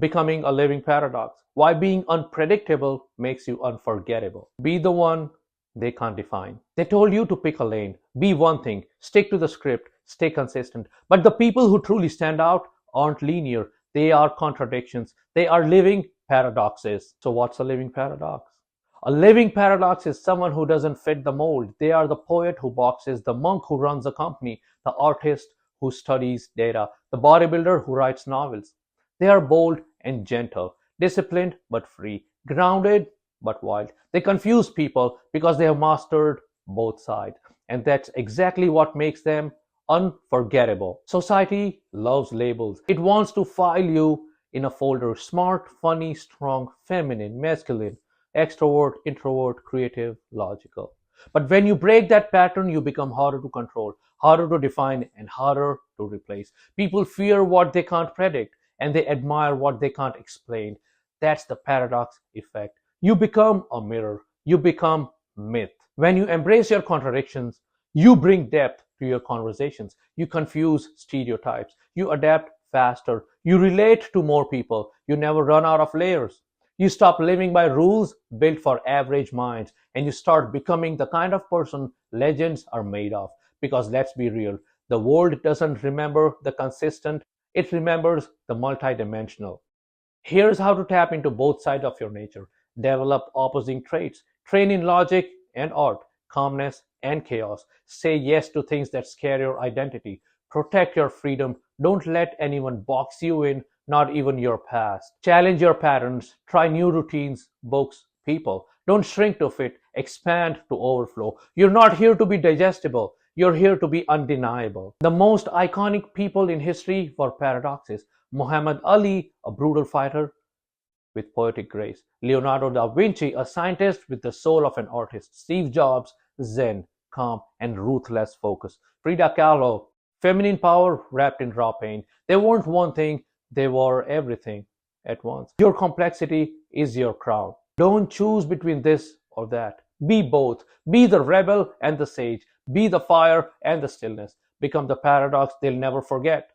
Becoming a living paradox. Why being unpredictable makes you unforgettable. Be the one they can't define. They told you to pick a lane, be one thing, stick to the script, stay consistent. But the people who truly stand out aren't linear, they are contradictions, they are living paradoxes. So, what's a living paradox? A living paradox is someone who doesn't fit the mold. They are the poet who boxes, the monk who runs a company, the artist who studies data, the bodybuilder who writes novels. They are bold and gentle, disciplined but free, grounded but wild. They confuse people because they have mastered both sides. And that's exactly what makes them unforgettable. Society loves labels. It wants to file you in a folder: smart, funny, strong, feminine, masculine, extrovert, introvert, creative, logical. But when you break that pattern, you become harder to control, harder to define, and harder to replace. People fear what they can't predict, and they admire what they can't explain. That's the paradox effect. You become a mirror, you become myth. When you embrace your contradictions, you bring depth to your conversations, you confuse stereotypes, you adapt faster, you relate to more people, you never run out of layers. You stop living by rules built for average minds, and you start becoming the kind of person legends are made of. Because let's be real, the world doesn't remember the consistent, it remembers the multidimensional. Here's how to tap into both sides of your nature. Develop opposing traits. Train in logic and art, calmness and chaos. Say yes to things that scare your identity. Protect your freedom. Don't let anyone box you in, not even your past. Challenge your patterns. Try new routines, books, people. Don't shrink to fit. Expand to overflow. You're not here to be digestible. You're here to be undeniable. The most iconic people in history were paradoxes. Muhammad Ali, a brutal fighter with poetic grace. Leonardo da Vinci, a scientist with the soul of an artist. Steve Jobs, zen, calm, and ruthless focus. Frida Kahlo, feminine power wrapped in raw pain. They weren't one thing, they were everything at once. Your complexity is your crown. Don't choose between this or that. Be both. Be the rebel and the sage. Be the fire and the stillness. Become the paradox they'll never forget.